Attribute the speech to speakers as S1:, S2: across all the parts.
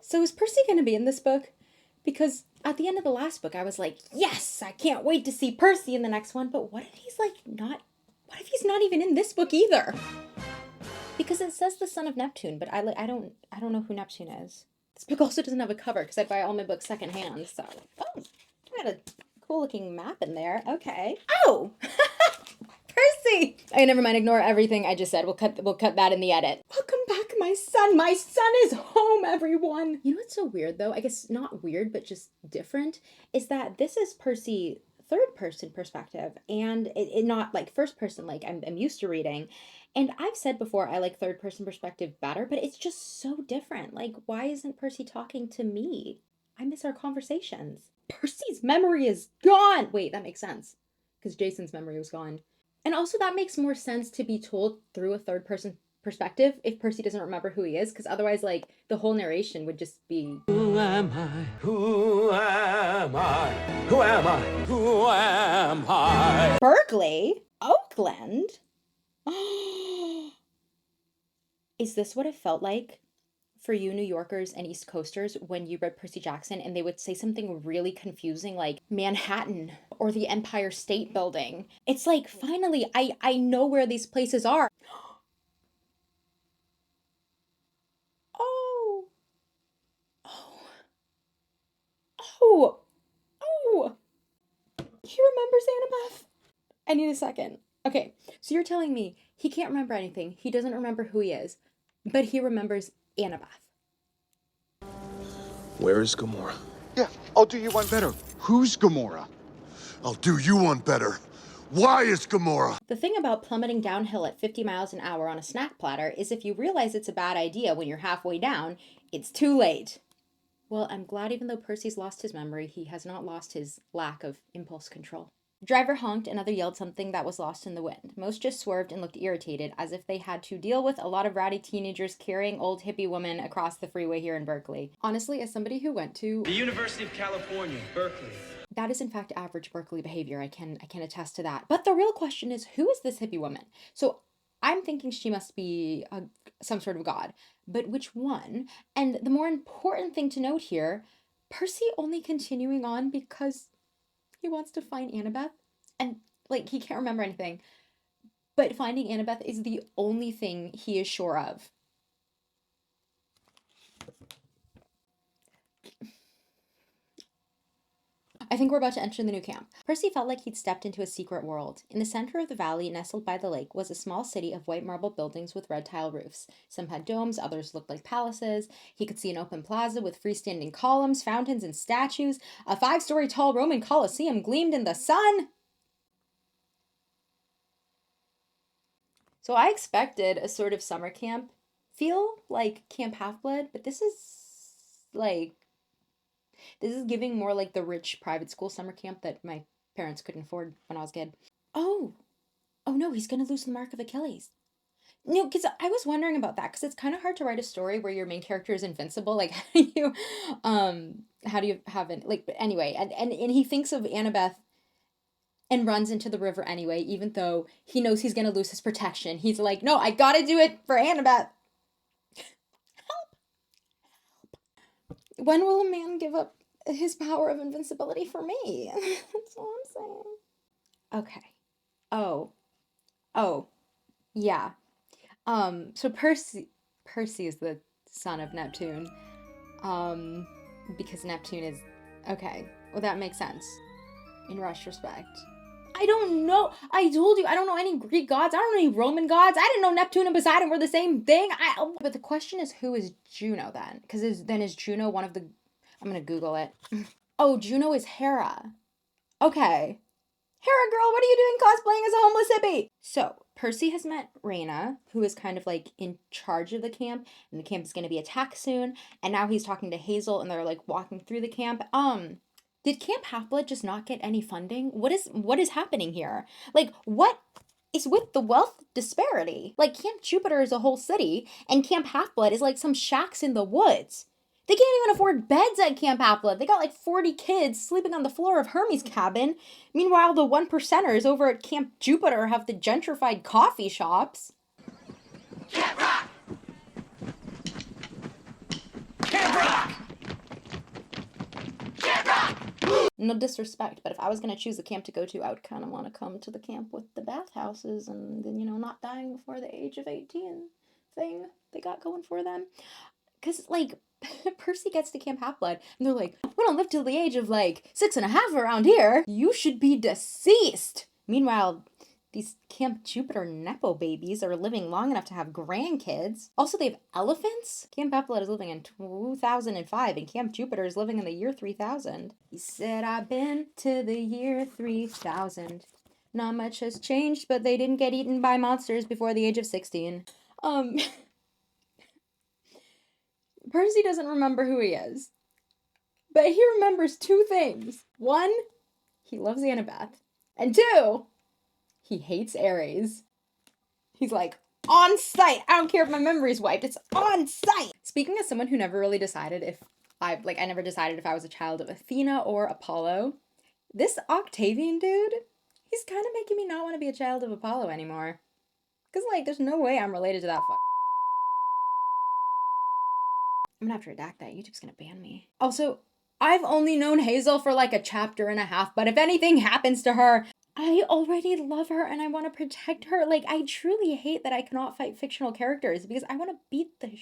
S1: So is Percy going to be in this book? Because at the end of the last book, I was like, yes, I can't wait to see Percy in the next one. But what if he's like not, what if he's not even in this book either? Because it says the son of Neptune, but I don't know who Neptune is. This book also doesn't have a cover because I buy all my books secondhand. So, oh, I got a cool looking map in there. Okay. Oh, Percy. Okay, never mind. Ignore everything I just said. We'll cut that in the edit. Welcome back, my son. My son is home, everyone. You know what's so weird though? I guess not weird, but just different, is that this is Percy third person perspective and it not like first person like I'm used to reading. And I've said before I like third person perspective better, but it's just so different. Like, why isn't Percy talking to me? I miss our conversations. Percy's memory is gone. Wait, that makes sense because Jason's memory was gone. And also that makes more sense to be told through a third person perspective if Percy doesn't remember who he is, because otherwise like the whole narration would just be, who am I? Who am I? Who am I? Who am I? Berkeley? Oakland? Is this what it felt like for you New Yorkers and East Coasters when you read Percy Jackson and they would say something really confusing like Manhattan or the Empire State Building? It's like, finally, I know where these places are. Oh, he remembers Annabeth. I need a second. Okay, so you're telling me he can't remember anything. He doesn't remember who he is, but he remembers Annabeth.
S2: Where is Gamora?
S3: Yeah, I'll do you one better. Who's Gamora?
S4: I'll do you one better. Why is Gamora?
S1: The thing about plummeting downhill at 50 miles an hour on a snack platter is if you realize it's a bad idea when you're halfway down, it's too late. Well, I'm glad even though Percy's lost his memory, he has not lost his lack of impulse control. Driver honked, another yelled something that was lost in the wind. Most just swerved and looked irritated, as if they had to deal with a lot of rowdy teenagers carrying old hippie women across the freeway here in Berkeley. Honestly, as somebody who went to
S5: the University of California, Berkeley,
S1: that is in fact average Berkeley behavior. I can attest to that. But the real question is, who is this hippie woman? So I'm thinking she must be some sort of god, but which one? And the more important thing to note here, Percy only continuing on because he wants to find Annabeth, and like he can't remember anything, but finding Annabeth is the only thing he is sure of. I think we're about to enter the new camp. Percy felt like he'd stepped into a secret world. In the center of the valley, nestled by the lake, was a small city of white marble buildings with red tile roofs. Some had domes, others looked like palaces. He could see an open plaza with freestanding columns, fountains, and statues. A 5-story tall Roman Colosseum gleamed in the sun. So I expected a sort of summer camp feel like Camp Half-Blood, but this is giving more like the rich private school summer camp that my parents couldn't afford when I was a kid. Oh no, he's gonna lose the mark of Achilles. No, because I was wondering about that, because it's kind of hard to write a story where your main character is invincible. Like, how do you have it? Like, but anyway, and he thinks of Annabeth and runs into the river anyway, even though he knows he's gonna lose his protection. He's like, no, I gotta do it for Annabeth. Help. When will a man give up his power of invincibility for me? That's all I'm saying. Okay. Oh. Yeah. So Percy is the son of Neptune. Because Neptune is, okay. Well, that makes sense. In retrospect. I don't know. I told you, I don't know any Greek gods. I don't know any Roman gods. I didn't know Neptune and Poseidon were the same thing. But the question is, who is Juno then? Because is Juno one of the... I'm going to Google it. Oh, Juno is Hera. Okay. Hera, girl, what are you doing cosplaying as a homeless hippie? So, Percy has met Raina, who is kind of like in charge of the camp, and the camp is going to be attacked soon. And now he's talking to Hazel, and they're like walking through the camp. Did Camp Half-Blood just not get any funding? What is happening here? Like, what is with the wealth disparity? Like, Camp Jupiter is a whole city, and Camp Half-Blood is like some shacks in the woods. They can't even afford beds at Camp Half-Blood. They got like 40 kids sleeping on the floor of Hermes' cabin. Meanwhile, the 1%ers over at Camp Jupiter have the gentrified coffee shops.
S5: Camp Rock! Camp Rock!
S1: No disrespect, but if I was going to choose a camp to go to, I would kind of want to come to the camp with the bathhouses and then, not dying before the age of 18 thing they got going for them. Because, like, Percy gets to Camp Half-Blood, and they're like, we don't live till the age of, 6.5 around here. You should be deceased. Meanwhile, these Camp Jupiter Nepo babies are living long enough to have grandkids. Also, they have elephants. Camp Half-Blood is living in 2005, and Camp Jupiter is living in the year 3000. He said, I've been to the year 3000. Not much has changed, but they didn't get eaten by monsters before the age of 16. Percy doesn't remember who he is. But he remembers 2 things. 1, he loves Annabeth. And 2, he hates Ares. He's like, on sight! I don't care if my memory's wiped, it's on sight! Speaking as someone who never really decided if I never decided if I was a child of Athena or Apollo, this Octavian dude, he's kind of making me not want to be a child of Apollo anymore. Because, there's no way I'm related to that I'm gonna have to redact that. YouTube's gonna ban me. Also, I've only known Hazel for a chapter and a half, but if anything happens to her, I already love her and I want to protect her. I truly hate that I cannot fight fictional characters because I want to beat the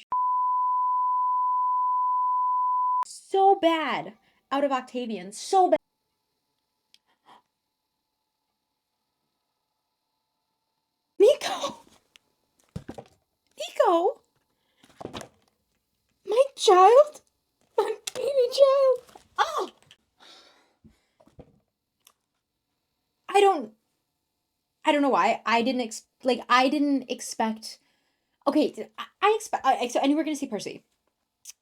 S1: so bad out of Octavian. So bad. NICO! NICO! My child? My baby child? Oh! I don't know why. I didn't expect. Okay, I knew we were gonna see Percy.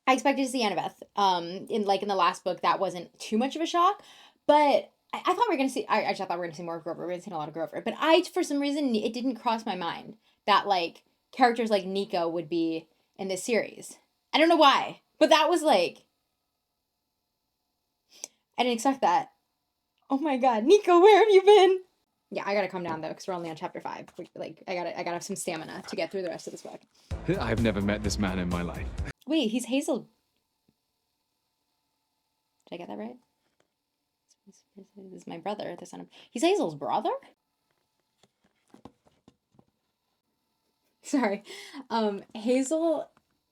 S1: I expected to see Annabeth. In the last book, that wasn't too much of a shock, but I thought we were gonna see. I actually thought we were gonna see more of Grover. We're gonna see a lot of Grover, but for some reason, it didn't cross my mind that characters like NICO would be in this series. I don't know why, but that was I didn't expect that. Oh my god, NICO, where have you been? Yeah, I gotta calm down though, because we're only on chapter 5. I gotta have some stamina to get through the rest of this book.
S2: I've never met this man in my life.
S1: Wait, he's Hazel. Did I get that right? This is my brother, the son of. He's Hazel's brother? Sorry. Hazel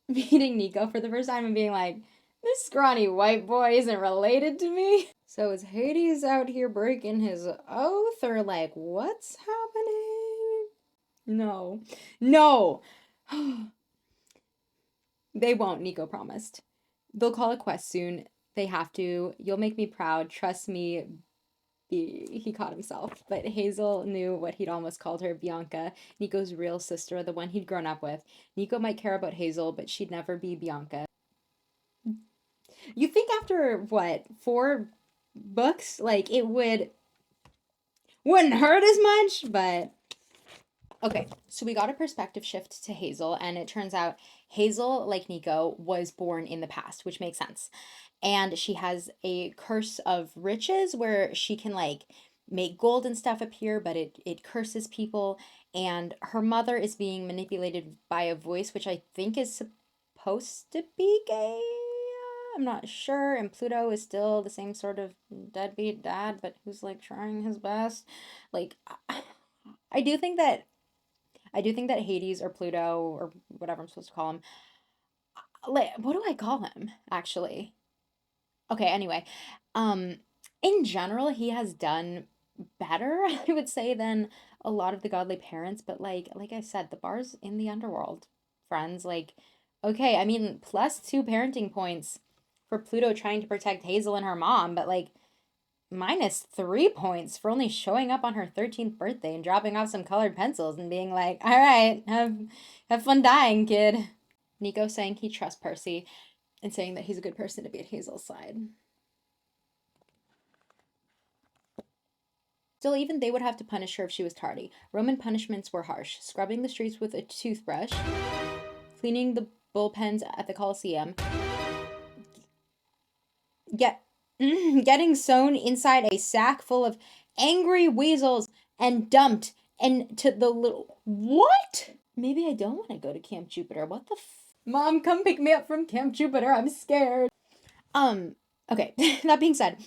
S1: meeting NICO for the first time and being like, this scrawny white boy isn't related to me. So is Hades out here breaking his oath or what's happening? No. No! They won't, NICO promised. They'll call a quest soon. They have to. You'll make me proud. Trust me. He caught himself. But Hazel knew what he'd almost called her, Bianca, NICO's real sister, the one he'd grown up with. NICO might care about Hazel, but she'd never be Bianca. You think after, 4 books, it wouldn't hurt as much, but... Okay, so we got a perspective shift to Hazel, and it turns out Hazel, like NICO, was born in the past, which makes sense. And she has a curse of riches where she can, make gold and stuff appear, but it curses people. And her mother is being manipulated by a voice, which I think is supposed to be gay. I'm not sure. And Pluto is still the same sort of deadbeat dad, but who's, trying his best. I do think that Hades or Pluto or whatever I'm supposed to call him, what do I call him, actually? Okay, anyway, in general, he has done better, I would say, than a lot of the godly parents, but like I said, the bar's in the underworld, friends. Okay, I mean, +2 parenting points for Pluto trying to protect Hazel and her mom, but -3 points for only showing up on her 13th birthday and dropping off some colored pencils and being like, all right, have fun dying, kid. NICO saying he trusts Percy and saying that he's a good person to be at Hazel's side. Still, even they would have to punish her if she was tardy. Roman punishments were harsh. Scrubbing the streets with a toothbrush, cleaning the bullpens at the Colosseum, getting sewn inside a sack full of angry weasels and dumped into the little... What? Maybe I don't want to go to Camp Jupiter. What the Mom, come pick me up from Camp Jupiter. I'm scared. Okay, that being said,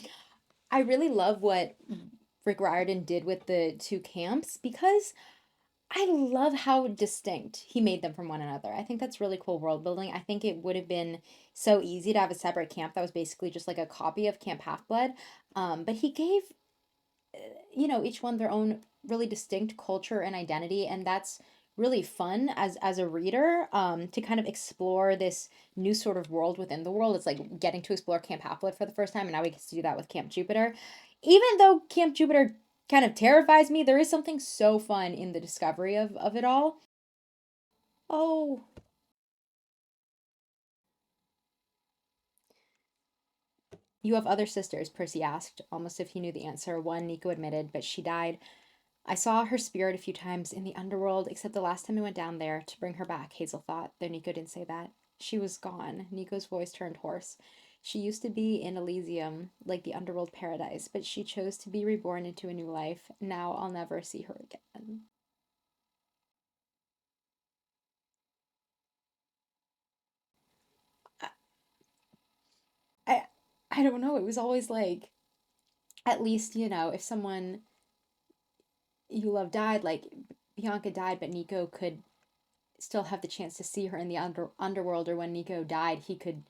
S1: I really love what Rick Riordan did with the two camps because I love how distinct he made them from one another. I think that's really cool world building. I think it would have been so easy to have a separate camp that was basically just like a copy of Camp Half-Blood. But he gave, each one their own really distinct culture and identity, and that's really fun as a reader to kind of explore this new sort of world within the world. It's like getting to explore Camp Half-Blood for the first time, and now we get to do that with Camp Jupiter. Even though Camp Jupiter kind of terrifies me, there is something so fun in the discovery of it all. Oh. You have other sisters, Percy asked, almost if he knew the answer. One, NICO admitted, but she died. I saw her spirit a few times in the underworld, except the last time I went down there to bring her back, Hazel thought, though NICO didn't say that. She was gone. NICO's voice turned hoarse. She used to be in Elysium, like the underworld paradise, but she chose to be reborn into a new life. Now I'll never see her again. I, I don't know. It was always like, at least, if someone you love died, like Bianca died, but NICO could still have the chance to see her in the underworld, or when NICO died, he could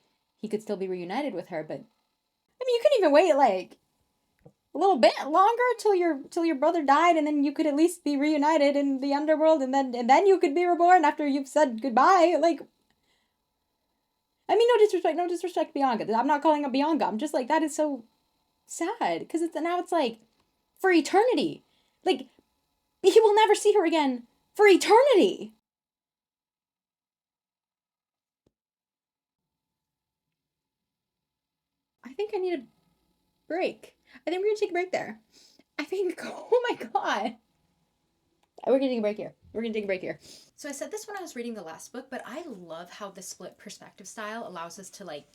S1: still be reunited with her. But I mean, you couldn't even wait like a little bit longer till your brother died, and then you could at least be reunited in the underworld, and then you could be reborn after you've said goodbye. Like, I mean, no disrespect, Bianca. I'm not calling her Bianca. I'm just like, that is so sad because now it's like for eternity. Like, he will never see her again for eternity. I think I need a break. I think we're gonna take a break there. I think, oh my god. We're gonna take a break here. We're gonna take a break here. So I said this when I was reading the last book, but I love how the split perspective style allows us to like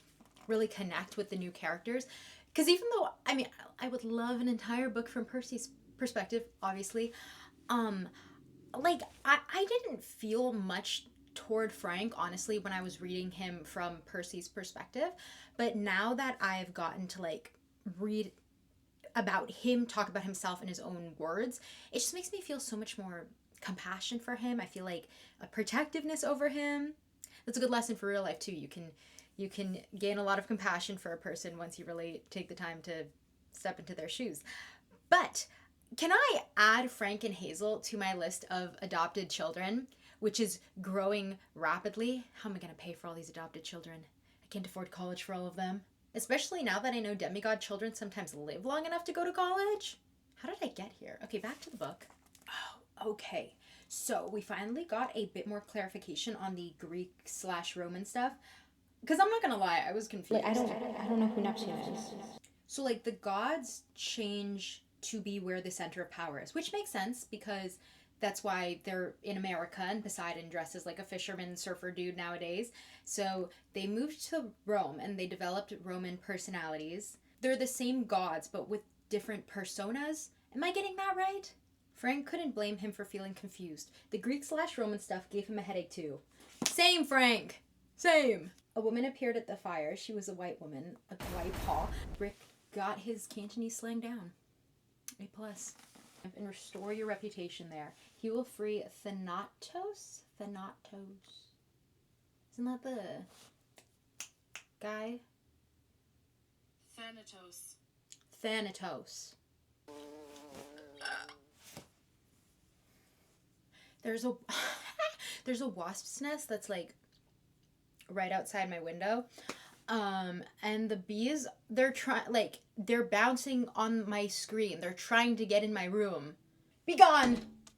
S1: really connect with the new characters. Because even though, I mean, I would love an entire book from Percy's perspective, obviously. Like, I didn't feel much toward Frank, honestly, when I was reading him from Percy's perspective. But now that I've gotten to like read about him, talk about himself in his own words, it just makes me feel so much more compassion for him. I feel like a protectiveness over him. That's a good lesson for real life too. You can gain a lot of compassion for a person once you really take the time to step into their shoes. But can I add Frank and Hazel to my list of adopted children, which is growing rapidly? How am I going to pay for all these adopted children? I can't afford college for all of them. Especially now that I know demigod children sometimes live long enough to go to college. How did I get here? Okay, back to the book. Oh, okay. So we finally got a bit more clarification on the Greek/Roman stuff. Because I'm not going to lie, I was confused. Like, I don't know who Neptune is. So like the gods change to be where the center of power is, which makes sense because that's why they're in America and Poseidon dresses like a fisherman surfer dude nowadays. So they moved to Rome and they developed Roman personalities. They're the same gods but with different personas. Am I getting that right? Frank couldn't blame him for feeling confused. The Greek/Roman stuff gave him a headache too. Same, Frank! Same! A woman appeared at the fire. She was a white woman, a white paw. Rick got his Cantonese slang down. A+. And restore your reputation there. He will free Thanatos? Thanatos. Isn't that the guy?
S6: Thanatos.
S1: Thanatos. There's a there's a wasp's nest that's like right outside my window. And the bees, they're bouncing on my screen. They're trying to get in my room. Be gone!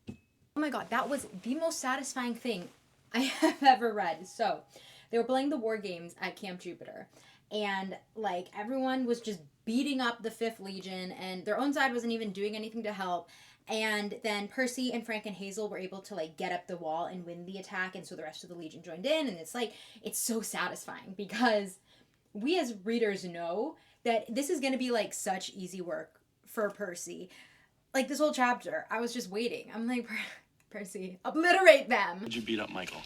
S1: Oh my god, that was the most satisfying thing I have ever read. So, they were playing the war games at Camp Jupiter. And, like, everyone was just beating up the 5th Legion, and their own side wasn't even doing anything to help. And then Percy and Frank and Hazel were able to, like, get up the wall and win the attack, and so the rest of the Legion joined in, and it's, like, it's so satisfying, because we as readers know that this is going to be, like, such easy work for Percy. Like, this whole chapter, I was just waiting. I'm like, Percy, obliterate them!
S7: Would you beat up Michael?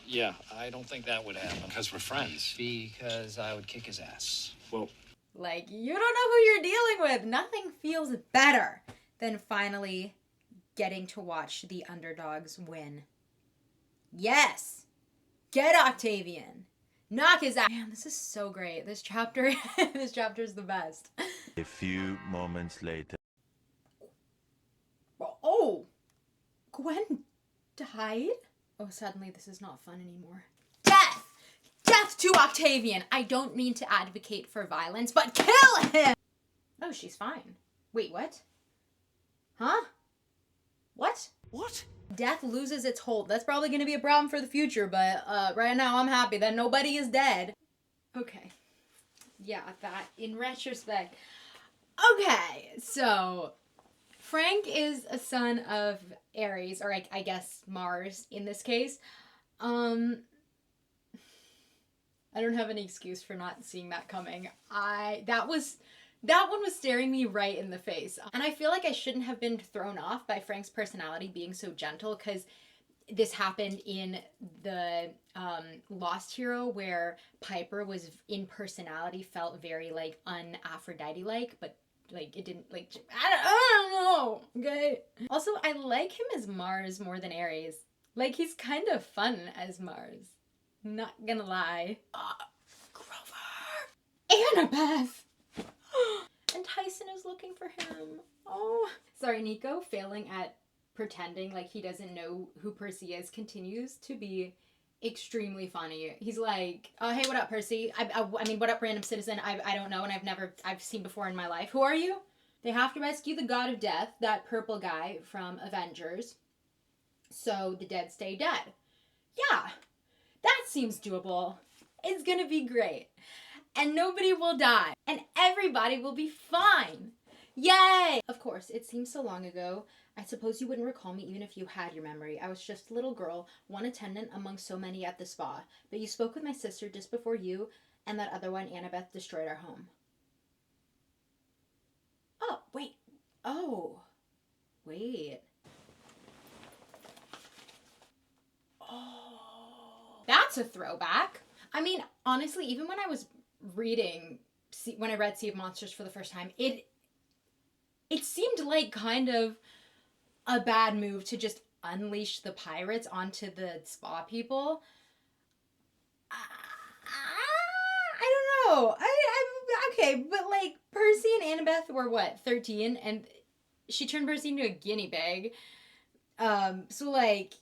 S8: Yeah, I don't think that would happen.
S7: Because we're friends.
S8: Because I would kick his ass.
S7: Well,
S1: Like, you don't know who you're dealing with. Nothing feels better than finally getting to watch the underdogs win. Yes! Get Octavian! Knock his ass. Man, this is so great. This chapter is the best.
S6: A few moments later.
S1: Oh! Gwen died? Oh, suddenly this is not fun anymore. Death! Death to Octavian! I don't mean to advocate for violence, but kill him! Oh, she's fine. Wait, what? Huh? What?
S6: What?
S1: Death loses its hold. That's probably going to be a problem for the future, but right now I'm happy that nobody is dead. Okay. Yeah, that in retrospect. Okay, so Frank is a son of Ares, or I guess Mars in this case. I don't have any excuse for not seeing that coming. That one was staring me right in the face. And I feel like I shouldn't have been thrown off by Frank's personality being so gentle, because this happened in the Lost Hero, where Piper was in personality felt very like un-Aphrodite-like, but like it didn't like, I don't know, okay? Also, I like him as Mars more than Ares. Like, he's kind of fun as Mars. Not gonna lie. Grover! Annabeth! And Tyson is looking for him. Oh. Sorry, Nico, failing at pretending like he doesn't know who Percy is, continues to be extremely funny. He's like, hey, what up, Percy? I mean, what up, random citizen? I don't know, and I've seen before in my life. Who are you? They have to rescue the god of death, that purple guy from Avengers, so the dead stay dead. Yeah, that seems doable. It's gonna be great. And nobody will die. And everybody will be fine. Yay! Of course, it seems so long ago. I suppose you wouldn't recall me even if you had your memory. I was just a little girl, one attendant among so many at the spa. But you spoke with my sister just before you and that other one, Annabeth, destroyed our home. Oh, wait. Oh. Wait. Oh. That's a throwback. I mean, honestly, even when I was when I read Sea of Monsters for the first time, it seemed like kind of a bad move to just unleash the pirates onto the spa people. I don't know. I'm okay, but like, Percy and Annabeth were what, 13, and she turned Percy into a guinea pig. So like,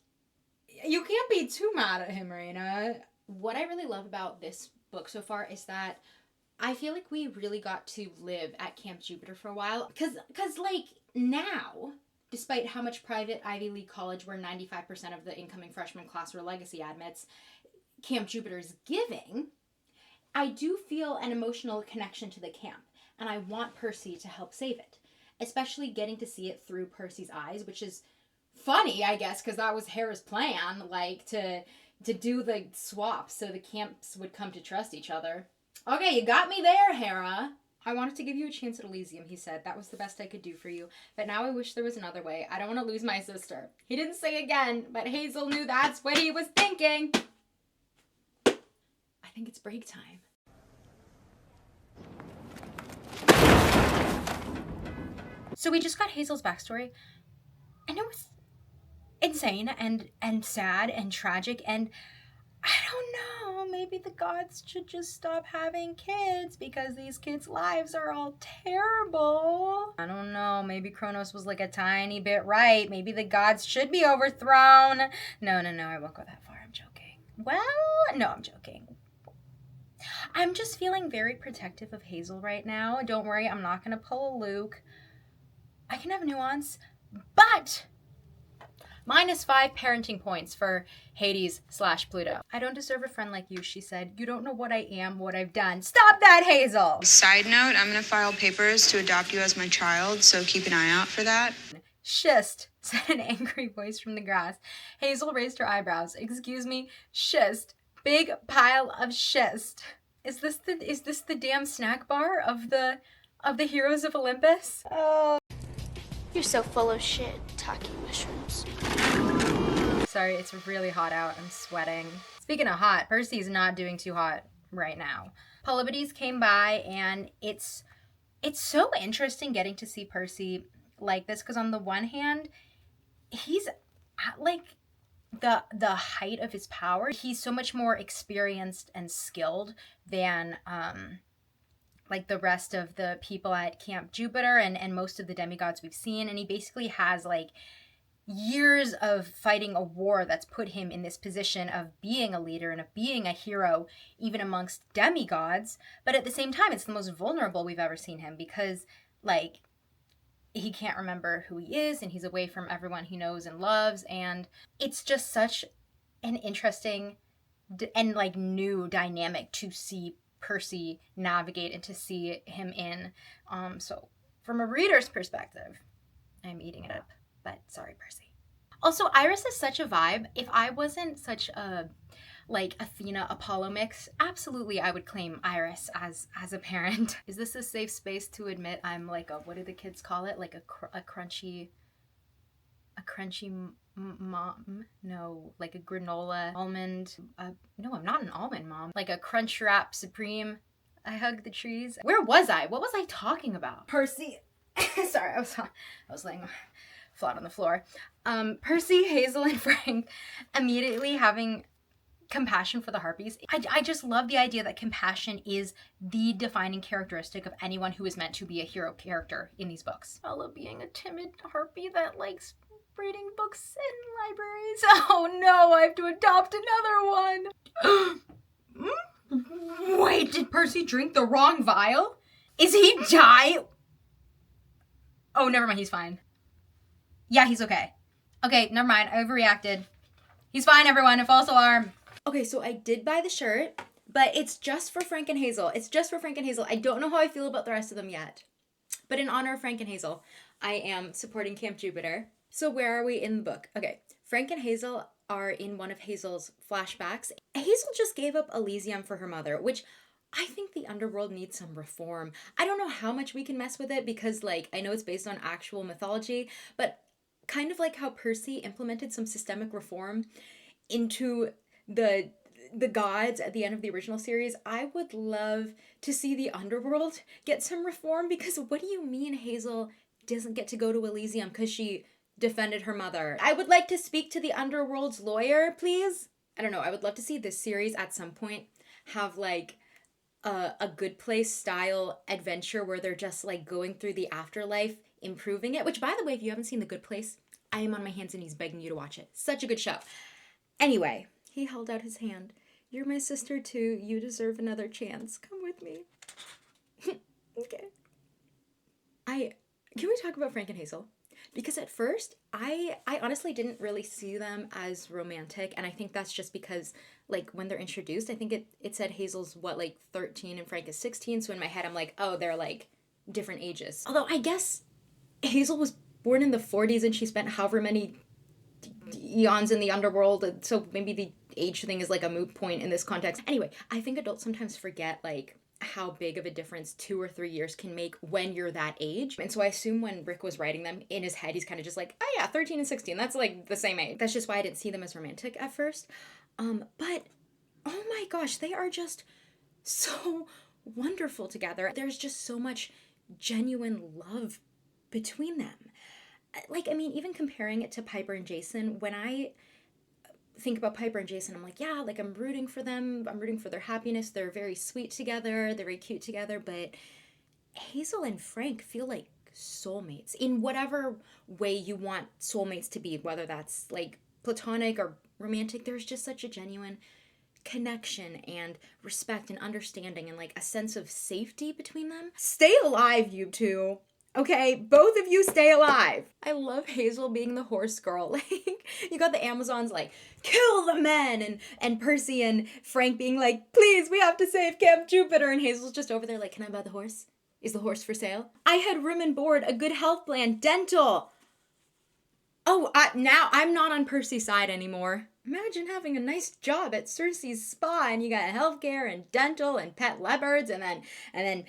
S1: you can't be too mad at him, Raina. What I really love about this book so far is that I feel like we really got to live at Camp Jupiter for a while, because like now, despite how much private Ivy League college where 95% of the incoming freshman class were legacy admits, Camp Jupiter is giving, I do feel an emotional connection to the camp, and I want Percy to help save it, especially getting to see it through Percy's eyes, which is funny, I guess, because that was Hera's plan, like to do the swap so the camps would come to trust each other. Okay, you got me there, Hera. I wanted to give you a chance at Elysium, he said. That was the best I could do for you. But now I wish there was another way. I don't want to lose my sister. He didn't say again, but Hazel knew that's what he was thinking. I think it's break time. So we just got Hazel's backstory, and it was insane and sad and tragic, and I don't know, maybe the gods should just stop having kids because these kids' lives are all terrible. I don't know, maybe Kronos was like a tiny bit right. Maybe the gods should be overthrown. No, I won't go that far. I'm joking. Well, no, I'm joking. I'm just feeling very protective of Hazel right now. Don't worry, I'm not gonna pull a Luke. I can have nuance, but -5 parenting points for Hades/Pluto. I don't deserve a friend like you, she said. You don't know what I am, what I've done. Stop that, Hazel!
S7: Side note, I'm gonna file papers to adopt you as my child, so keep an eye out for that.
S1: Schist, said an angry voice from the grass. Hazel raised her eyebrows. Excuse me, schist. Big pile of schist. Is this the damn snack bar of the heroes of Olympus? Oh.
S8: You're so full of shit, talking mushrooms.
S1: Sorry, it's really hot out. I'm sweating. Speaking of hot, Percy's not doing too hot right now. Polybides came by, and it's so interesting getting to see Percy like this, because on the one hand, he's at like the height of his power. He's so much more experienced and skilled than like the rest of the people at Camp Jupiter and most of the demigods we've seen. And he basically has like years of fighting a war that's put him in this position of being a leader and of being a hero, even amongst demigods. But at the same time, it's the most vulnerable we've ever seen him, because like he can't remember who he is, and he's away from everyone he knows and loves. And it's just such an interesting and like new dynamic to see Percy navigate and to see him in. So from a reader's perspective, I'm eating it up, but sorry, Percy. Also, Iris is such a vibe. If I wasn't such a like Athena Apollo mix, absolutely I would claim Iris as a parent. Is this a safe space to admit I'm like a, what do the kids call it? Like a crunchy mom? No, like a granola almond. No, I'm not an almond mom. Like a Crunch Wrap Supreme. I hug the trees. Where was I? What was I talking about? Percy. Sorry, I was laying flat on the floor. Percy, Hazel, and Frank immediately having compassion for the Harpies. I just love the idea that compassion is the defining characteristic of anyone who is meant to be a hero character in these books. I love being a timid Harpy that likes reading books in libraries. Oh no, I have to adopt another one. Wait, did Percy drink the wrong vial? Is he die? Oh, never mind, he's fine. Yeah, he's okay. Okay, never mind, I overreacted. He's fine, everyone, a false alarm. Okay, so I did buy the shirt, but it's just for Frank and Hazel. It's just for Frank and Hazel. I don't know how I feel about the rest of them yet. But in honor of Frank and Hazel, I am supporting Camp Jupiter. So where are we in the book? Okay, Frank and Hazel are in one of Hazel's flashbacks. Hazel just gave up Elysium for her mother, which I think the underworld needs some reform. I don't know how much we can mess with it because, like, I know it's based on actual mythology, but kind of like how Percy implemented some systemic reform into the gods at the end of the original series, I would love to see the underworld get some reform, because what do you mean Hazel doesn't get to go to Elysium because she defended her mother? I would like to speak to the underworld's lawyer, please. I don't know, I would love to see this series at some point have like a Good Place style adventure where they're just like going through the afterlife, improving it, which by the way, if you haven't seen The Good Place, I am on my hands and knees begging you to watch it. Such a good show. Anyway, he held out his hand. You're my sister too. You deserve another chance. Come with me. Okay. Can we talk about Frank and Hazel? Because at first, I honestly didn't really see them as romantic, and I think that's just because, like, when they're introduced, I think it said Hazel's, what, like, 13 and Frank is 16, so in my head I'm like, oh, they're, like, different ages. Although, I guess Hazel was born in the 40s and she spent however many eons in the underworld, so maybe the age thing is like a moot point in this context. Anyway, I think adults sometimes forget like how big of a difference 2 or 3 years can make when you're that age. And so I assume when Rick was writing them, in his head he's kind of just like, oh yeah, 13 and 16, that's like the same age. That's just why I didn't see them as romantic at first. But oh my gosh, they are just so wonderful together. There's just so much genuine love between them. Like, I mean, even comparing it to Piper and Jason, when I think about Piper and Jason, I'm like, yeah, like, I'm rooting for them. I'm rooting for their happiness. They're very sweet together. They're very cute together. But Hazel and Frank feel like soulmates in whatever way you want soulmates to be, whether that's, like, platonic or romantic. There's just such a genuine connection and respect and understanding and, like, a sense of safety between them. Stay alive, you two. Okay, both of you stay alive. I love Hazel being the horse girl. Like, you got the Amazons like, kill the men, and Percy and Frank being like, please, we have to save Camp Jupiter, and Hazel's just over there like, can I buy the horse? Is the horse for sale? I had room and board, a good health plan, dental. Oh, now I'm not on Percy's side anymore. Imagine having a nice job at Circe's spa, and you got healthcare and dental and pet leopards, and then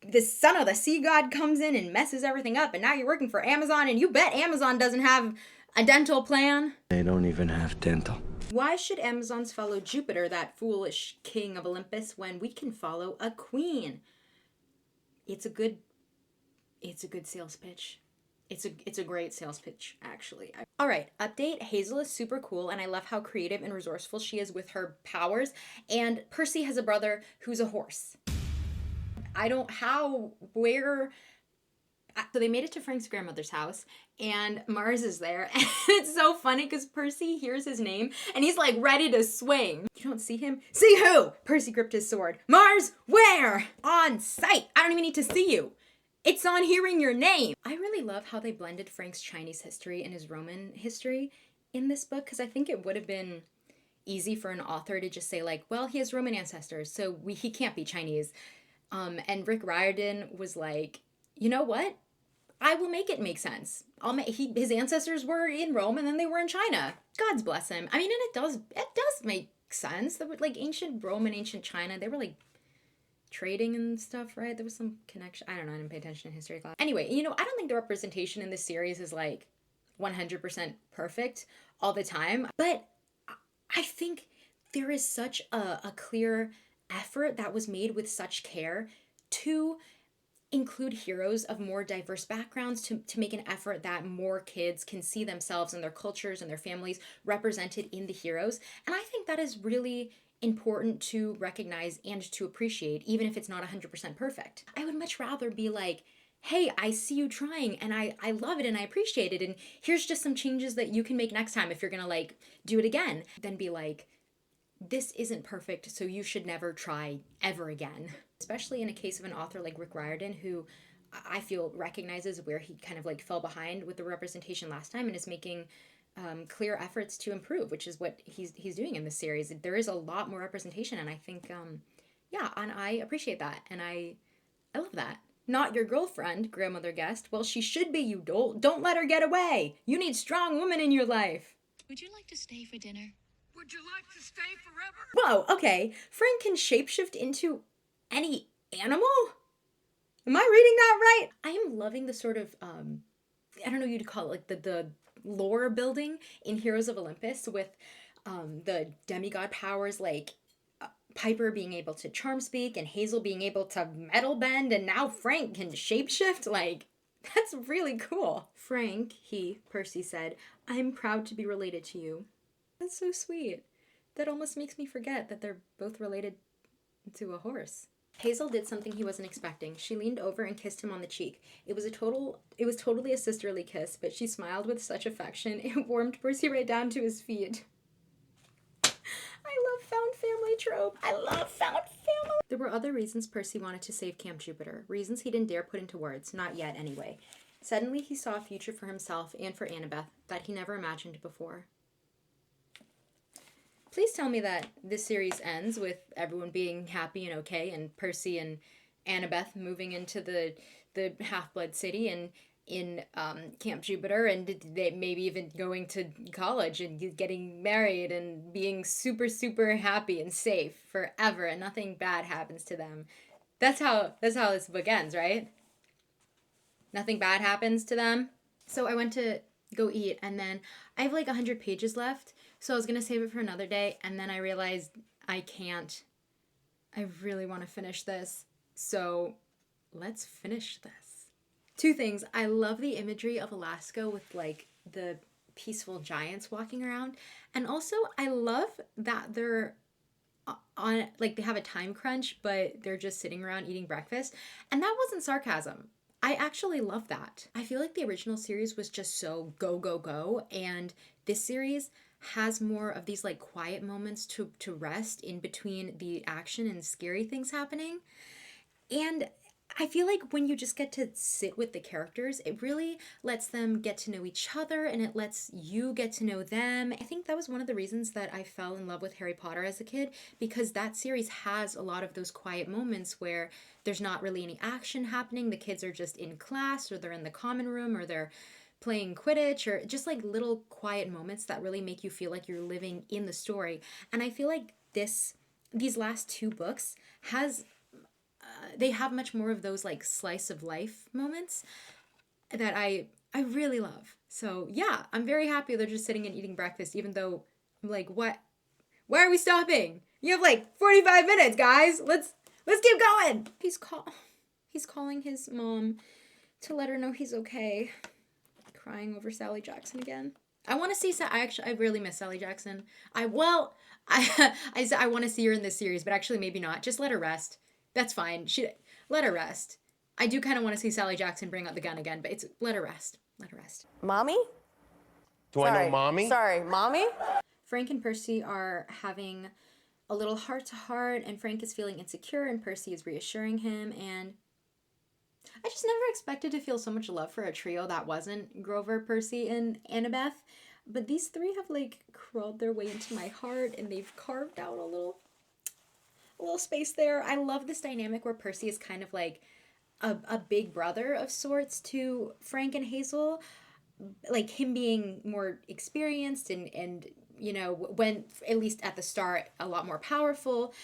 S1: the son of the sea god comes in and messes everything up, and now you're working for Amazon, and you bet Amazon doesn't have a dental plan.
S9: They don't even have dental.
S1: Why should Amazons follow Jupiter, that foolish king of Olympus, when we can follow a queen? It's a good sales pitch. It's a great sales pitch, actually. All right, update. Hazel is super cool, and I love how creative and resourceful she is with her powers. And Percy has a brother who's a horse. So they made it to Frank's grandmother's house, and Mars is there, and it's so funny because Percy hears his name, and he's like ready to swing. You don't see him? See who? Percy gripped his sword. Mars, where? On sight. I don't even need to see you. It's on hearing your name. I really love how they blended Frank's Chinese history and his Roman history in this book, because I think it would have been easy for an author to just say like, well, he has Roman ancestors, so he can't be Chinese. And Rick Riordan was like, you know what? I will make it make sense. His ancestors were in Rome and then they were in China. God's bless him. I mean, and it does make sense. That like ancient Rome and ancient China, they were like trading and stuff, right? There was some connection. I don't know. I didn't pay attention in history class. Anyway, I don't think the representation in this series is like 100% perfect all the time, but I think there is such a clear effort that was made with such care to include heroes of more diverse backgrounds, to make an effort that more kids can see themselves and their cultures and their families represented in the heroes. And I think that is really important to recognize and to appreciate, even if it's not 100% perfect. I would much rather be like, hey, I see you trying and I love it and I appreciate it, and here's just some changes that you can make next time if you're gonna like do it again, than be like, this isn't perfect, so you should never try ever again. Especially in a case of an author like Rick Riordan, who I feel recognizes where he kind of like fell behind with the representation last time and is making clear efforts to improve, which is what he's doing in this series. There is a lot more representation, and I think, and I appreciate that, and I love that. Not your girlfriend, grandmother guessed. Well, she should be, you dolt. Don't let her get away. You need strong women in your life.
S9: Would you like to stay for dinner?
S5: Would you like to stay forever?
S1: Whoa, okay. Frank can shapeshift into any animal? Am I reading that right? I am loving the sort of, I don't know what you'd call it, like the lore building in Heroes of Olympus with the demigod powers, like Piper being able to charm speak and Hazel being able to metal bend, and now Frank can shapeshift. Like, that's really cool. Frank, Percy said, I'm proud to be related to you. That's so sweet. That almost makes me forget that they're both related to a horse. Hazel did something he wasn't expecting. She leaned over and kissed him on the cheek. It was totally a sisterly kiss, but she smiled with such affection, it warmed Percy right down to his feet. I love found family trope. I love found family. There were other reasons Percy wanted to save Camp Jupiter. Reasons he didn't dare put into words. Not yet, anyway. Suddenly, he saw a future for himself and for Annabeth that he never imagined before. Please tell me that this series ends with everyone being happy and okay, and Percy and Annabeth moving into the Half-Blood City and in Camp Jupiter, and they maybe even going to college and getting married and being super, super happy and safe forever, and nothing bad happens to them. That's how this book ends, right? Nothing bad happens to them. So I went to go eat, and then I have like 100 pages left, so I was gonna save it for another day, and then I realized I can't. I really want to finish this, so let's finish this. Two things. I love the imagery of Alaska with like the peaceful giants walking around, and also I love that they're on, like, they have a time crunch, but they're just sitting around eating breakfast, and that wasn't sarcasm. I actually love that. I feel like the original series was just so go, go, go, and this series has more of these like quiet moments to rest in between the action and scary things happening. And I feel like when you just get to sit with the characters, it really lets them get to know each other, and it lets you get to know them. I think that was one of the reasons that I fell in love with Harry Potter as a kid, because that series has a lot of those quiet moments where there's not really any action happening. The kids are just in class, or they're in the common room, or they're playing Quidditch, or just like little quiet moments that really make you feel like you're living in the story. And I feel like these last two books they have much more of those like slice of life moments that I really love. So yeah, I'm very happy they're just sitting and eating breakfast, even though I'm like, what? Why are we stopping? You have like 45 minutes, guys. Let's keep going. He's calling his mom to let her know he's okay. Crying over Sally Jackson again. I want to see I really miss Sally Jackson. I want to see her in this series, but actually maybe not. Just let her rest. That's fine. Let her rest. I do kind of want to see Sally Jackson bring out the gun again, but let her rest. Let her rest.
S10: Mommy?
S6: Do I know mommy?
S10: Sorry, Mommy?
S1: Frank and Percy are having a little heart-to-heart, and Frank is feeling insecure, and Percy is reassuring him, and I just never expected to feel so much love for a trio that wasn't Grover, Percy, and Annabeth. But these three have like crawled their way into my heart, and they've carved out a little space there. I love this dynamic where Percy is kind of like a big brother of sorts to Frank and Hazel. Like him being more experienced and you know, when at least at the start, a lot more powerful.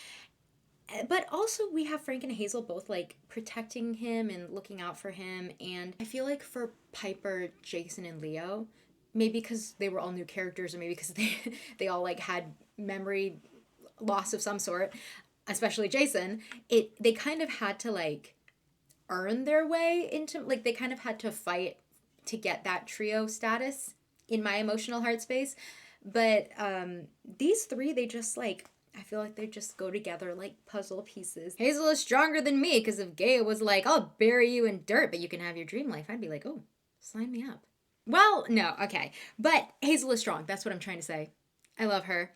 S1: But also we have Frank and Hazel both like protecting him and looking out for him. And I feel like for Piper, Jason, and Leo, maybe because they were all new characters, or maybe because they all like had memory loss of some sort, especially Jason, they kind of had to like earn their way into, like they kind of had to fight to get that trio status in my emotional heart space. But these three, they just like, I feel like they just go together like puzzle pieces. Hazel is stronger than me, because if Gaia was like, I'll bury you in dirt, but you can have your dream life, I'd be like, oh, sign me up. Well, no, okay. But Hazel is strong. That's what I'm trying to say. I love her.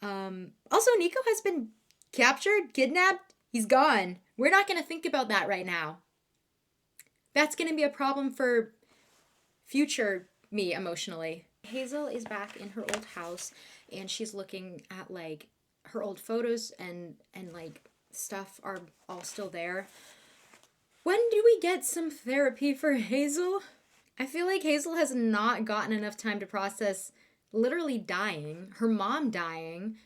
S1: Also, NICO has been captured, kidnapped. He's gone. We're not going to think about that right now. That's going to be a problem for future me emotionally. Hazel is back in her old house, and she's looking at like her old photos, and like stuff are all still there. When do we get some therapy for Hazel? I feel like Hazel has not gotten enough time to process literally dying, her mom dying,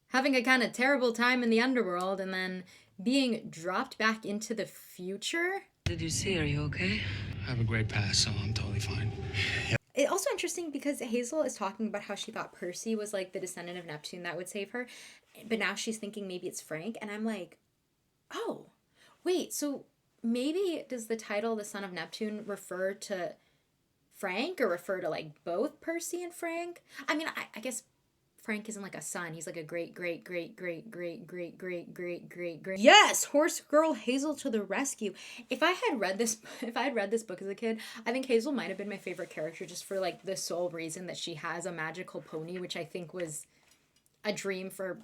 S1: having a kind of terrible time in the underworld, and then being dropped back into the future.
S5: Did you see her? Are you okay?
S2: I have a great past, so I'm totally fine.
S1: It's also interesting because Hazel is talking about how she thought Percy was like the descendant of Neptune that would save her, but now she's thinking maybe it's Frank, and I'm like, oh, wait, so maybe does the title The Son of Neptune refer to Frank, or refer to like both Percy and Frank? I mean, I guess Frank isn't like a son. He's like a great. Yes, horse girl Hazel to the rescue. If I had read this book as a kid, I think Hazel might have been my favorite character, just for like the sole reason that she has a magical pony, which I think was a dream for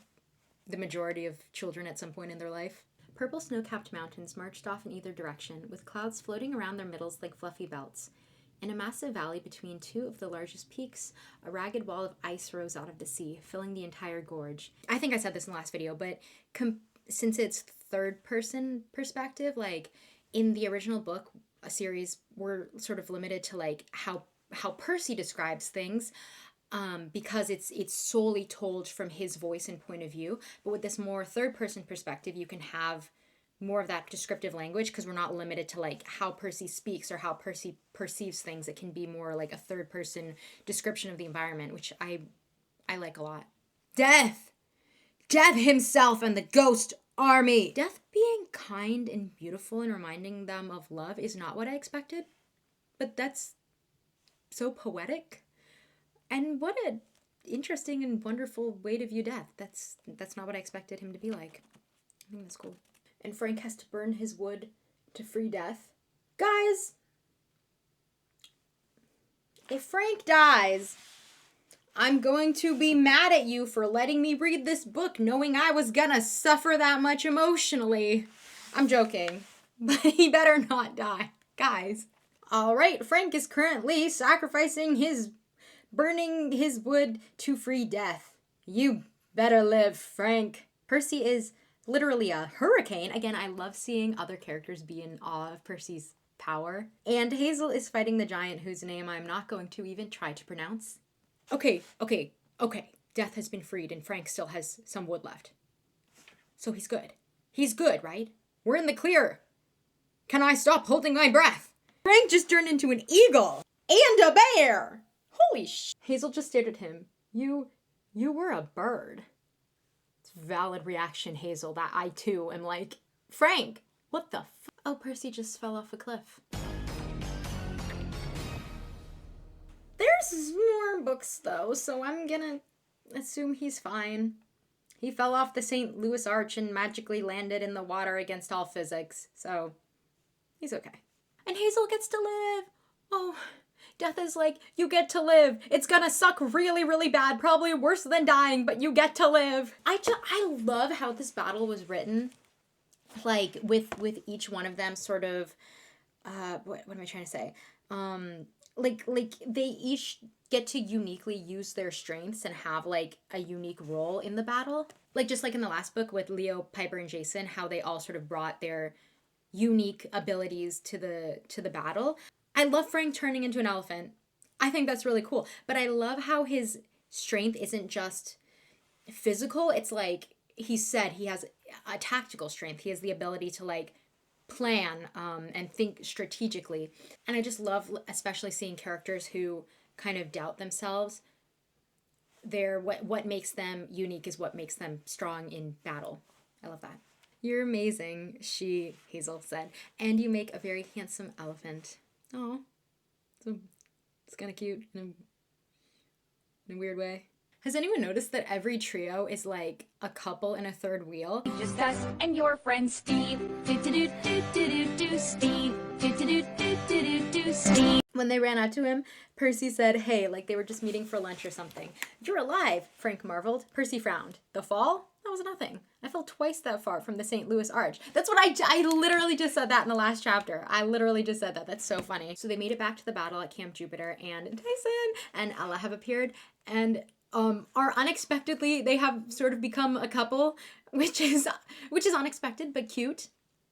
S1: the majority of children at some point in their life. Purple snow-capped mountains marched off in either direction, with clouds floating around their middles like fluffy belts. In a massive valley between two of the largest peaks, a ragged wall of ice rose out of the sea, filling the entire gorge. I think I said this in the last video, but since it's third-person perspective, like in the original book, a series, we're sort of limited to like how Percy describes things, because it's solely told from his voice and point of view. But with this more third-person perspective, you can have more of that descriptive language, because we're not limited to like how Percy speaks or how Percy perceives things. It can be more like a third person description of the environment, which I like a lot. Death himself and the ghost army. Death being kind and beautiful and reminding them of love is not what I expected, but that's so poetic, and what an interesting and wonderful way to view death. That's not what I expected him to be like. I think that's cool. And Frank has to burn his wood to free Death. Guys, if Frank dies, I'm going to be mad at you for letting me read this book knowing I was gonna suffer that much emotionally. I'm joking, but he better not die. Guys. Alright, Frank is currently burning his wood to free Death. You better live, Frank. Percy is literally a hurricane. Again, I love seeing other characters be in awe of Percy's power. And Hazel is fighting the giant whose name I'm not going to even try to pronounce. Okay. Death has been freed and Frank still has some wood left. So he's good. He's good, right? We're in the clear. Can I stop holding my breath? Frank just turned into an eagle and a bear. Holy sh! Hazel just stared at him. You You were a bird. It's valid reaction, Hazel, that I too am like, Frank, what the f? Oh, Percy just fell off a cliff. There's more books though, so I'm gonna assume he's fine. He fell off the St. Louis Arch and magically landed in the water against all physics, so he's okay. And Hazel gets to live. Oh, Death is like, you get to live. It's gonna suck really, really bad, probably worse than dying, but you get to live. I love how this battle was written. Like, with each one of them sort of, what am I trying to say? Like they each get to uniquely use their strengths and have like a unique role in the battle. Like just like in the last book with Leo, Piper, and Jason, how they all sort of brought their unique abilities to the battle. I love Frank turning into an elephant. I think that's really cool. But I love how his strength isn't just physical. It's like he said he has a tactical strength. He has the ability to like plan and think strategically. And I just love especially seeing characters who kind of doubt themselves. What makes them unique is what makes them strong in battle. I love that. You're amazing, Hazel said, and you make a very handsome elephant. Oh, so it's kind of cute in a weird way. Has anyone noticed that every trio is like a couple and a third wheel?
S9: Just us and your friend Steve. Do Steve. Do Steve.
S1: When they ran out to him, Percy said, hey, like they were just meeting for lunch or something. You're alive, Frank marveled. Percy frowned. The fall? That was nothing. I fell twice that far from the St. Louis Arch. That's what I literally just said that in the last chapter. I literally just said that. That's so funny. So they made it back to the battle at Camp Jupiter, and Tyson and Ella have appeared, and are unexpectedly, they have sort of become a couple, which is unexpected but cute.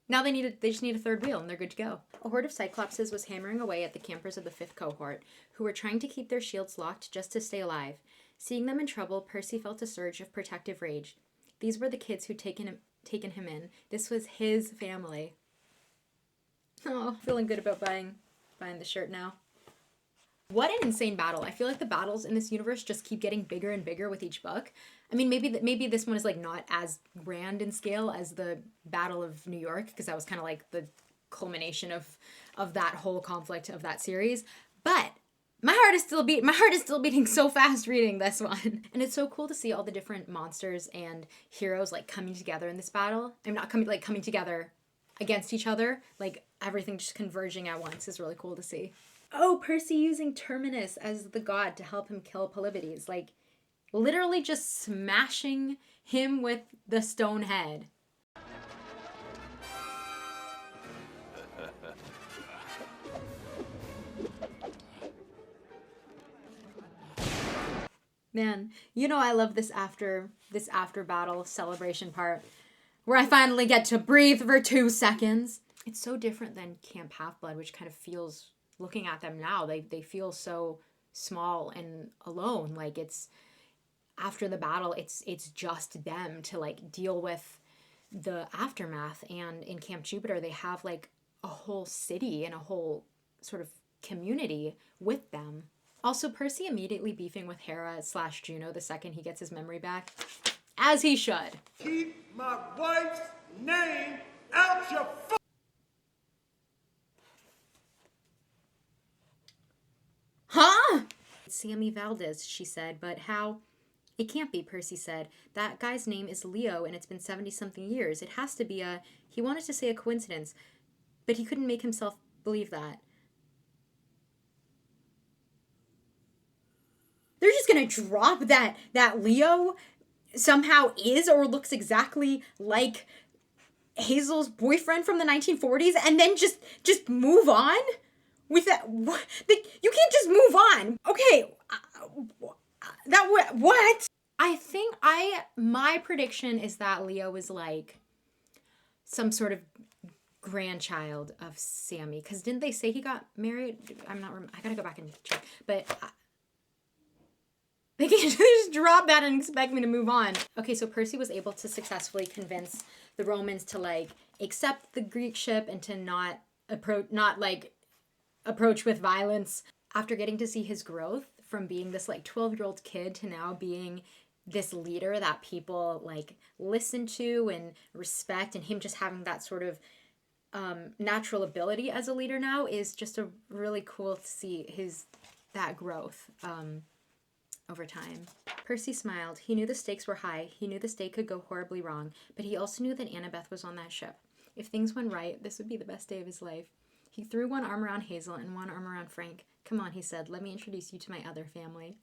S1: Now they just need a third wheel and they're good to go. A horde of Cyclopses was hammering away at the campers of the 5th cohort, who were trying to keep their shields locked just to stay alive. Seeing them in trouble, Percy felt a surge of protective rage. These were the kids who'd taken him in. This was his family. Oh, feeling good about buying the shirt now. What an insane battle. I feel like the battles in this universe just keep getting bigger and bigger with each book. I mean, maybe this one is like not as grand in scale as the Battle of New York, because that was kind of like the culmination of that whole conflict of that series. But my heart is still beating so fast reading this one. And it's so cool to see all the different monsters and heroes like coming together in this battle. I'm not coming together against each other. Like everything just converging at once is really cool to see. Oh, Percy using Terminus as the god to help him kill Polybides. Like, literally just smashing him with the stone head. Man, you know I love this after battle celebration part where I finally get to breathe for 2 seconds. It's so different than Camp Half-Blood, which kind of feels, looking at them now, they feel so small and alone. Like it's after the battle, it's just them to like deal with the aftermath. And in Camp Jupiter, they have like a whole city and a whole sort of community with them. Also, Percy immediately beefing with Hera / Juno the second he gets his memory back, as he should.
S5: Keep my wife's name out your
S1: Huh? Sammy Valdez, she said, but how? It can't be, Percy said. That guy's name is Leo, and it's been 70-something years. It has to be he wanted to say a coincidence, but he couldn't make himself believe that. They're just gonna drop that Leo somehow is or looks exactly like Hazel's boyfriend from the 1940s and then just move on? With that, what? You can't just move on. Okay, what? I think my prediction is that Leo is like some sort of grandchild of Sammy. Because didn't they say he got married? I gotta go back and check. But they can't just drop that and expect me to move on. Okay, so Percy was able to successfully convince the Romans to like accept the Greek ship and to not approach with violence. After getting to see his growth from being this like 12-year-old kid to now being this leader that people like listen to and respect, and him just having that sort of natural ability as a leader now is just a really cool to see that growth over time. Percy smiled. He knew the stakes were high. He knew this day could go horribly wrong, but he also knew that Annabeth was on that ship. If things went right, this would be the best day of his life. He threw one arm around Hazel and one arm around Frank. Come on, he said. Let me introduce you to my other family.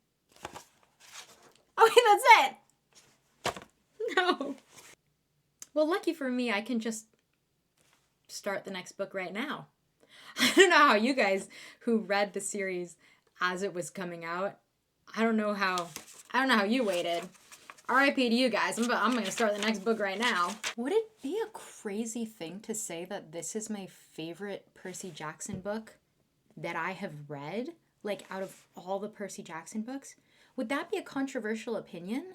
S1: Okay, that's it! No. Well, lucky for me, I can just start the next book right now. I don't know how you guys who read the series as it was coming out, I don't know how you waited. R.I.P. to you guys. I'm going to start the next book right now. Would it be a crazy thing to say that this is my favorite Percy Jackson book that I have read? Like, out of all the Percy Jackson books? Would that be a controversial opinion?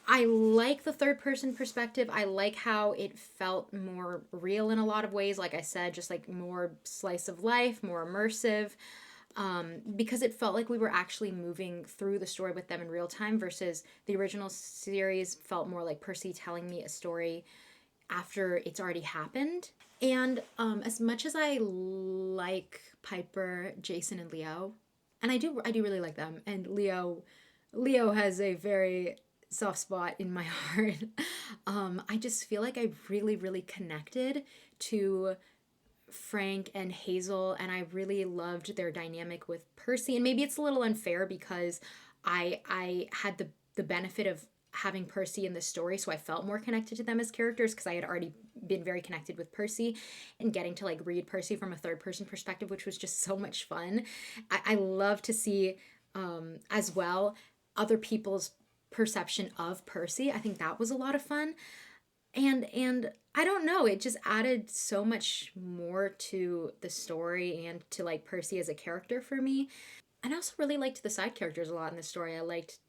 S1: I like the third-person perspective. I like how it felt more real in a lot of ways. Like I said, just like more slice of life, more immersive. Because it felt like we were actually moving through the story with them in real time versus the original series felt more like Percy telling me a story after it's already happened. And as much as I like Piper, Jason, and Leo, and I do really like them, and Leo has a very soft spot in my heart. I just feel like I really, really connected to Frank and Hazel, and I really loved their dynamic with Percy. And maybe it's a little unfair because I had the benefit of having Percy in the story, so I felt more connected to them as characters because I had already been very connected with Percy, and getting to like read Percy from a third person perspective, which was just so much fun. I love to see as well other people's perception of Percy. I think that was a lot of fun. And I don't know, it just added so much more to the story and to like Percy as a character for me. And I also really liked the side characters a lot in the story. I liked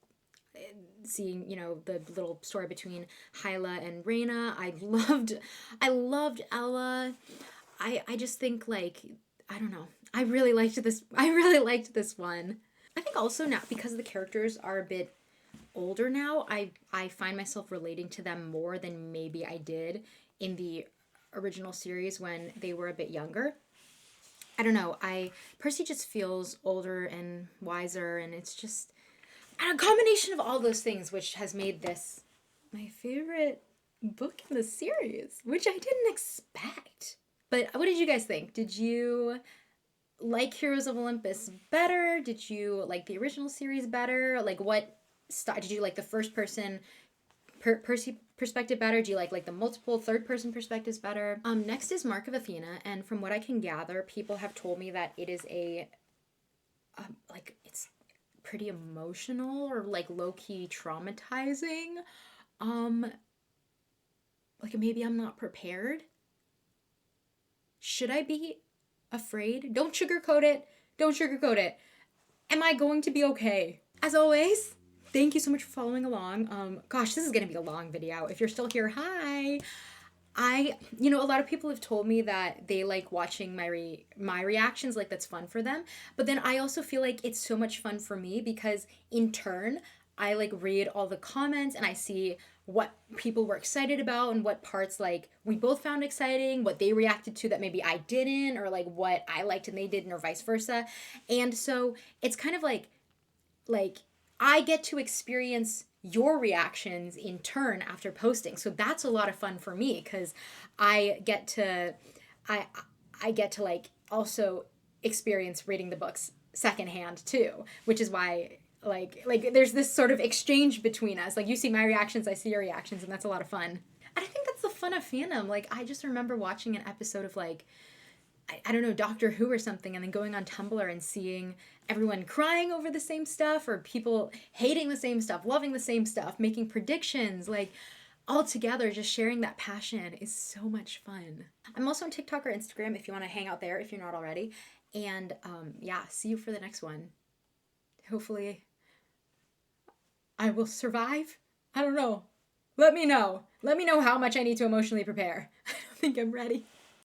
S1: seeing, the little story between Hyla and Raina. I loved Ella. I just think like, I don't know. I really liked this one. I think also now, because the characters are a bit older now, I find myself relating to them more than maybe I did in the original series when they were a bit younger. I don't know, Percy just feels older and wiser, and it's just a combination of all those things which has made this my favorite book in the series, which I didn't expect. But what did you guys think? Did you like Heroes of Olympus better? Did you like the original series better? Like, what did you like the first person Percy perspective better? Do you like the multiple third person perspectives better? Next is Mark of Athena, and from what I can gather, people have told me that it is it's pretty emotional or like low-key traumatizing. Maybe I'm not prepared. Should I be afraid? Don't sugarcoat it. Am I going to be okay? As always, thank you so much for following along. Gosh, this is going to be a long video. If you're still here, hi. A lot of people have told me that they like watching my reactions, like that's fun for them. But then I also feel like it's so much fun for me because in turn, I like read all the comments and I see what people were excited about and what parts like we both found exciting, what they reacted to that maybe I didn't, or like what I liked and they didn't, or vice versa. And so it's kind of like I get to experience your reactions in turn after posting. So that's a lot of fun for me because I get to like also experience reading the books secondhand too, which is why like there's this sort of exchange between us. Like you see my reactions, I see your reactions, and that's a lot of fun. And I think that's the fun of fandom. Like I just remember watching an episode of like, I don't know, Doctor Who or something, and then going on Tumblr and seeing everyone crying over the same stuff, or people hating the same stuff, loving the same stuff, making predictions, like all together, just sharing that passion is so much fun. I'm also on TikTok or Instagram if you want to hang out there if you're not already. And see you for the next one. Hopefully I will survive. I don't know. Let me know. Let me know how much I need to emotionally prepare. I don't think I'm ready.